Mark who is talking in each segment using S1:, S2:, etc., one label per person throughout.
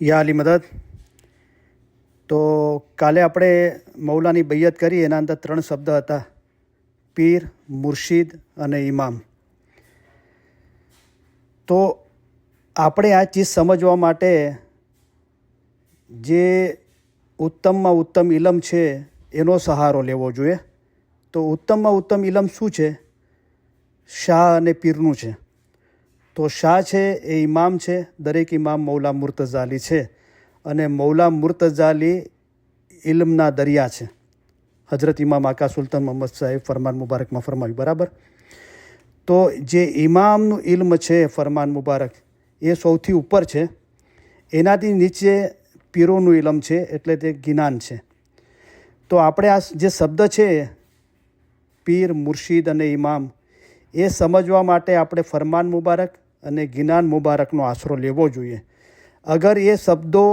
S1: યા અલી મદદ. તો કાલે આપણે મૌલાની બૈયત કરી, એના અંદર 3 શબ્દ હતા: પીર, મુર્શિદ અને ઇમામ. તો આપણે આ ચીજ સમજવા માટે જે ઉત્તમમાં ઉત્તમ ઇલમ છે એનો સહારો લેવો જોઈએ. તો ઉત્તમમાં ઉત્તમ ઇલમ શું છે? શાહ અને પીરનું છે. તો શાહ છે એ ઇમામ છે. દરેક ઇમામ મૌલા મુર્તઝાલી છે, અને મૌલા મુર્તઝાલી ઇલ્મના દરિયા છે. હજરત ઇમામ આકા સુલતાન મોહમ્મદ સાહેબ ફરમાન મુબારકમાં ફરમાવ્યું, બરાબર. તો જે ઇમામનું ઇલ્મ છે ફરમાન મુબારક, એ સૌથી ઉપર છે. એનાથી નીચે પીરોનું ઇલમ છે, એટલે તે જ્ઞાન છે. તો આપણે આ જે શબ્દ છે પીર, મુર્શિદ અને ઇમામ, એ સમજવા માટે આપણે ફરમાન મુબારક અને જ્ઞાન મુબારકનો આશરો લેવો જોઈએ. અગર એ શબ્દો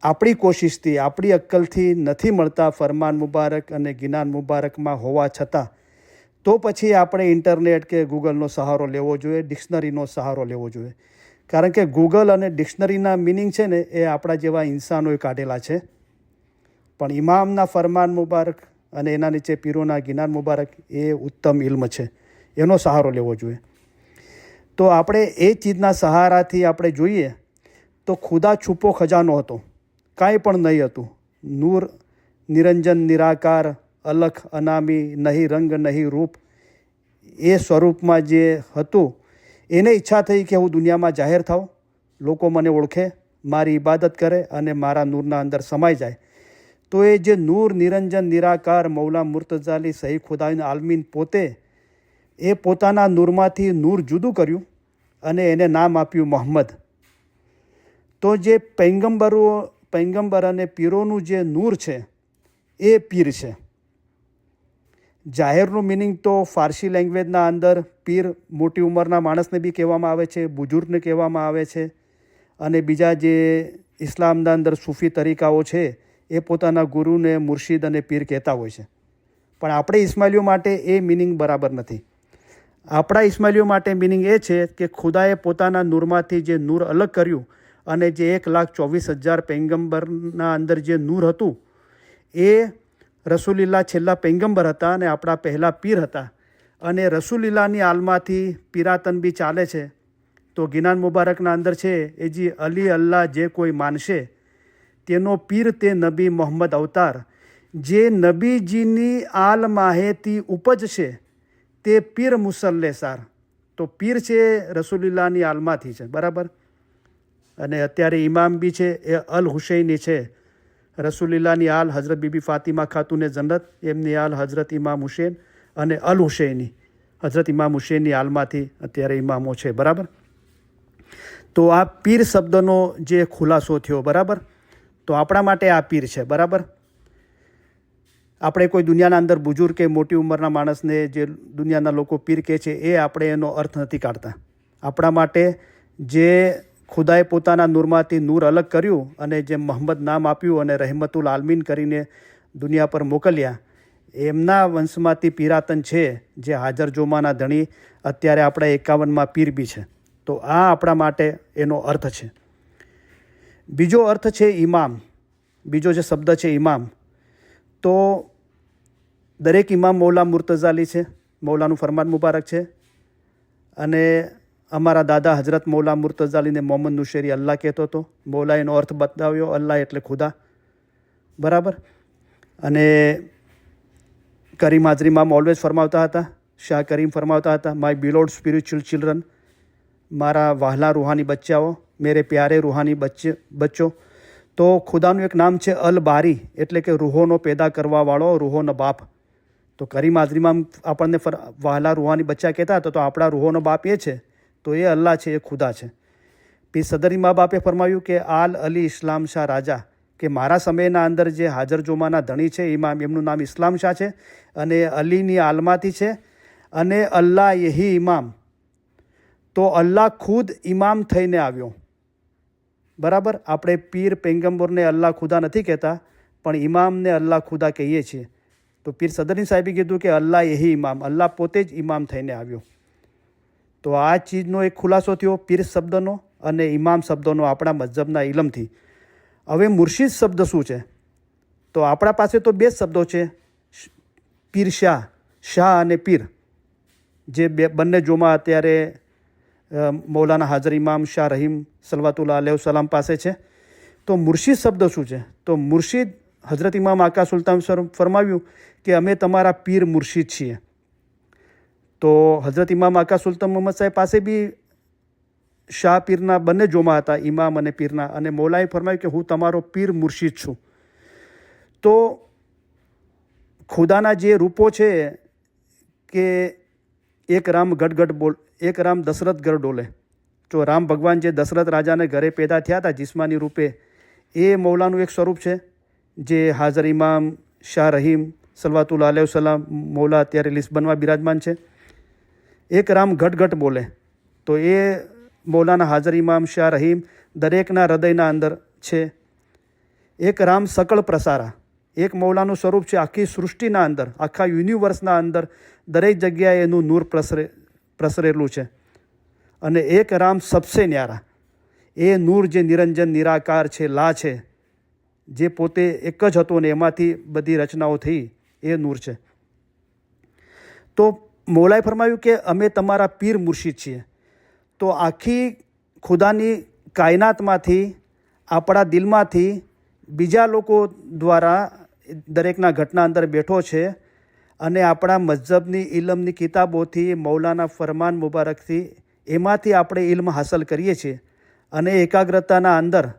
S1: આપણી કોશિશથી, આપણી અક્કલથી નથી મળતા ફરમાન મુબારક અને જ્ઞાન મુબારકમાં હોવા છતાં, તો પછી આપણે ઇન્ટરનેટ કે ગૂગલનો સહારો લેવો જોઈએ, ડિક્શનરીનો સહારો લેવો જોઈએ. કારણ કે ગૂગલ અને ડિક્શનરીના મિનિંગ છે ને, એ આપણા જેવા ઇન્સાનોએ કાઢેલા છે. પણ ઇમામના ફરમાન મુબારક અને એના નીચે પીરોના જ્ઞાન મુબારક, એ ઉત્તમ ઇલ્મ છે, એનો સહારો લેવો જોઈએ. તો આપણે એ ચીજના સહારાથી આપણે જોઈએ તો ખુદા છુપો ખજાનો હતો, કાંઈ પણ નહીં હતું. નૂર, નિરંજન, નિરાકાર, અલખ, અનામી, નહીં રંગ નહીં રૂપ, એ સ્વરૂપમાં જે હતું, એને ઈચ્છા થઈ કે હું દુનિયામાં જાહેર થાઉં, લોકો મને ઓળખે, મારી ઇબાદત કરે અને મારા નૂરના અંદર સમાઈ જાય. તો એ જે નૂર, નિરંજન, નિરાકાર મૌલા મુર્તઝાલી સહી ખુદાઈન આલમીન પોતે, એ પોતાના નૂરમાંથી નૂર જુદું કર્યું અને એને નામ આપ્યું મોહમ્મદ. તો જે પૈગંબર અને પીરોનું જે નૂર છે એ પીર છે. જાહેરનું મિનિંગ તો ફારસી લેંગ્વેજના અંદર પીર મોટી ઉંમરના માણસને બી કહેવામાં આવે છે, બુજુર્ગને કહેવામાં આવે છે, અને બીજા જે ઇસ્લામના અંદર સૂફી તરીકાઓ છે એ પોતાના ગુરુને મુર્શિદ અને પીર કહેતા હોય છે. પણ આપણે ઇસ્માઇલીઓ માટે એ મિનિંગ બરાબર નથી. આપણા ઇસ્માઇલીઓ માટે મિનિંગ એ છે કે ખુદાએ પોતાના નૂરમાંથી જે નૂર અલગ કર્યું, અને જે 1,24,000 પૈગંબરના અંદર જે નૂર હતું, એ રસૂલિલ્લાહ છેલ્લા પૈગંબર હતા અને આપણા પહેલાં પીર હતા. અને રસૂલિલ્લાહની આલમાંથી પીરાતન બી ચાલે છે. તો જ્ઞાન મુબારકના અંદર છે એ જી અલી અલ્લાહ જે કોઈ માનશે, તેનો પીર તે નબી મોહમ્મદ અવતાર, જે નબીજીની આલ માહેથી ઉપજશે તે પીર મુસલ્લે સાર. તો પીર છે રસૂલિલ્લાહની આલમાંથી છે, બરાબર. અને અત્યારે ઇમામ બી છે એ અલ હુસૈની છે. રસૂલિલ્લાહની આલ હઝરત બીબી ફાતિમા ખાતુને જન્નત, એમની આલ હઝરત ઇમામ હુસૈન, અને અલ હુસૈની હઝરત ઇમામ હુસૈનની આલમાંથી અત્યારે ઇમામો છે, બરાબર. તો આ પીર શબ્દનો જે ખુલાસો થયો, બરાબર. તો આપણા માટે આ પીર છે, બરાબર. આપણે કોઈ દુનિયાના અંદર બુજુર્ગ કે મોટી ઉંમરના માણસને જે દુનિયાના લોકો પીર કહે છે, એ આપણે એનો અર્થ નથી કાઢતા. આપણા માટે જે ખુદાએ પોતાના નૂરમાંથી નૂર અલગ કર્યું અને જે મોહમ્મદ નામ આપ્યું અને રહેમતુલ આલમીન કરીને દુનિયા પર મોકલ્યા, એમના વંશમાંથી પીરાતન છે, જે હાજર જોમાના ધણી, અત્યારે આપણા 51માં પીર બી છે. તો આ આપણા માટે એનો અર્થ છે. બીજો અર્થ છે ઇમામ. બીજો જે શબ્દ છે ઇમામ, તો દરેક ઇમામ મૌલા મુર્તઝાલી છે, મૌલાનું ફરમાન મુબારક છે. અને અમારા દાદા હજરત મૌલા મુર્તઝાલીને મોહમ્મદ નુશેરી અલ્લાહ કહેતો હતો. મૌલાએ એનો અર્થ બતાવ્યો, અલ્લાહ એટલે ખુદા, બરાબર. અને કરીમ હાજરી મામ ઓલવેઝ ફરમાવતા હતા, શાહ કરીમ ફરમાવતા હતા, માય બિલોડ સ્પિરિચ્યુઅલ ચિલ્ડ્રન, મારા વહાલા રૂહાની બચ્ચાઓ, મેરે પ્યારે રૂહાની બચ્ચો. તો ખુદાનું એક નામ છે અલ બારી, એટલે કે રૂહોનો પેદા કરવાવાળો, રૂહોનો બાપ. તો કરીમ હાજરીમાં આપણને વહાલા રૂહાની બચ્ચા કહેતા હતા, તો આપણા રૂહોનો બાપ એ છે, તો એ અલ્લાહ છે, એ ખુદા છે. પી સદરી મા બાપે ફરમાવ્યું કે આલ અલી ઇસ્લામ શાહ રાજા, કે મારા સમયના અંદર જે હાજર જોમાના ધણી છે ઇમામ, એમનું નામ ઇસ્લામ શાહ છે, અને અલીની આલમાંથી છે, અને અલ્લાહ યહી ઇમામ. તો અલ્લાહ ખુદ ઇમામ થઈને આવ્યો, બરાબર. આપણે પીર પૈગંબરને અલ્લાહ ખુદા નથી કહેતા, પણ ઇમામને અલ્લાહ ખુદા કહીએ છીએ. તો પીર સદરી સાહેબે કીધું કે અલ્લાહ યહી ઇમામ, અલ્લાહ પોતે જ ઇમામ થઈને આવ્યો. તો આ ચીજનો એક ખુલાસો થયો પીર શબ્દનો. અને ઇમામ શબ્દોનો આપણા મઝહબના ઇલમથી. હવે મુર્શિદ શબ્દ શું છે? તો આપણા પાસે તો બે શબ્દો છે, પીર શાહ, શાહ અને પીર, જે બંને જોમાં અત્યારે મૌલાના હાજર ઇમામ શાહ રહીમ સલવાતુલ્લાહ અલૈહિ વસલ્લમ પાસે છે. તો મુર્શિદ શબ્દ શું છે? તો મુર્શિદ હઝરત ઇમામ આકા સુલતાન ફરમાવ્યું કે અમે તમારા પીર મુર્શિદ છીએ. તો હઝરત ઇમામ આકા સુલતાન મોહમ્મદ સાહેબ પાસે બી શાહ પીરના બંને જોમાં હતા, ઇમામ અને પીરના, અને મૌલાએ ફરમાવ્યું કે હું તમારો પીર મુર્શિદ છું. તો ખુદાના જે રૂપો છે કે એક રામ ગડગડ બોલ, એક રામ દશરથ ઘર ડોલે. જો રામ ભગવાન જે દશરથ રાજાને ઘરે પેદા થયા હતા જિસ્માની રૂપે, એ મૌલાનું એક સ્વરૂપ છે, જે હાજર ઇમામ શાહ રહીમ સલવાતુલ્લાહ અલૈહિ વસલ્લમ મૌલા અત્યારે લિસ્બનમાં બિરાજમાન છે. એક રામ ઘટ બોલે, તો એ મૌલાના હાજર ઇમામ શાહ રહીમ દરેકના હૃદયના અંદર છે. એક રામ સકળ પ્રસારા, એક મૌલાનું સ્વરૂપ છે આખી સૃષ્ટિના અંદર, આખા યુનિવર્સના અંદર દરેક જગ્યાએ એનું નૂર પ્રસરેલું છે. અને એક રામ સબસે ન્યારા, એ નૂર જે નિરંજન નિરાકાર છે, લા છે, જે પોતે એક જ હતો ને એમાંથી બધી રચનાઓ થઈ, એ નૂર છે. તો મૌલાએ ફરમાવ્યું કે અમે તમારા પીર મુર્શિદ છીએ. તો આખી ખુદાની કાયનાતમાંથી, આપણા દિલમાંથી બીજા લોકો દ્વારા દરેકના ઘટના અંદર બેઠો છે, અને આપણા મઝહબની ઇલમની કિતાબોથી, મૌલાના ફરમાન મુબારકથી, એમાંથી આપણે ઇલ્મ હાંસલ કરીએ છીએ. અને એકાગ્રતાના અંદર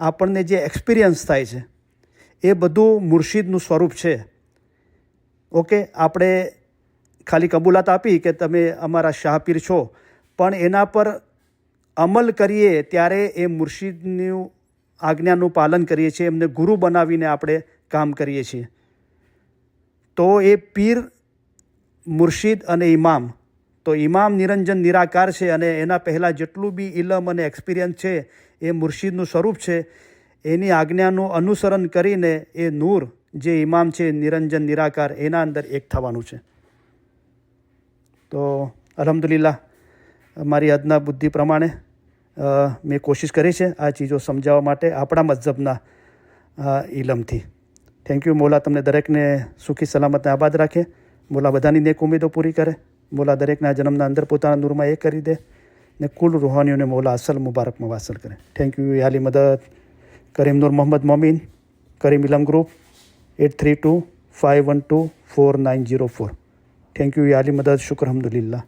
S1: આપણને જે એક્સપિરિયન્સ થાય છે એ બધું મુર્શિદનું સ્વરૂપ છે. ઓકે, આપણે ખાલી કબૂલાત આપી કે તમે અમારા શાહપીર છો, પણ એના પર અમલ કરીએ ત્યારે એ મુર્શિદનું આજ્ઞાનું પાલન કરીએ છીએ, એમને ગુરુ બનાવીને આપણે કામ કરીએ છીએ. તો એ પીર, મુર્શિદ અને ઇમામ, તો ઇમામ નિરંજન નિરાકાર છે, અને એના પહેલાં જેટલું બી ઇલમ અને એક્સપિરિયન્સ છે એ મુર્શિદનું સ્વરૂપ છે. એની આજ્ઞાનું અનુસરણ કરીને એ નૂર જે ઇમામ છે નિરંજન નિરાકાર, એના અંદર એક થવાનું છે. તો અલ્હમ્દુલિલ્લાહ મારી અદના બુદ્ધિ પ્રમાણે મેં કોશિશ કરી છે આ ચીજો સમજાવવા માટે આપણા મઝહબના ઇલમથી. Thank you. મૌલા તમને દરેકને સુખી સલામતને આબાદ રાખે. મૌલા બધાની નેક ઉમેદો પૂરી કરે. મૌલા દરેકના જન્મના અંદર પોતાના નૂરમાં એ કરી દે, ને કુલ રૂહાનીઓને મૌલા અસલ મુબારકમાં વાસલ કરે. Thank you. યાલી મદદ Karim Noor Mohammed Momin, Karim Ilam group, 832-512-4904. Thank you. યાલી મદદ. શુક્ર. અલ્હમ્દુલિલ્લાહ.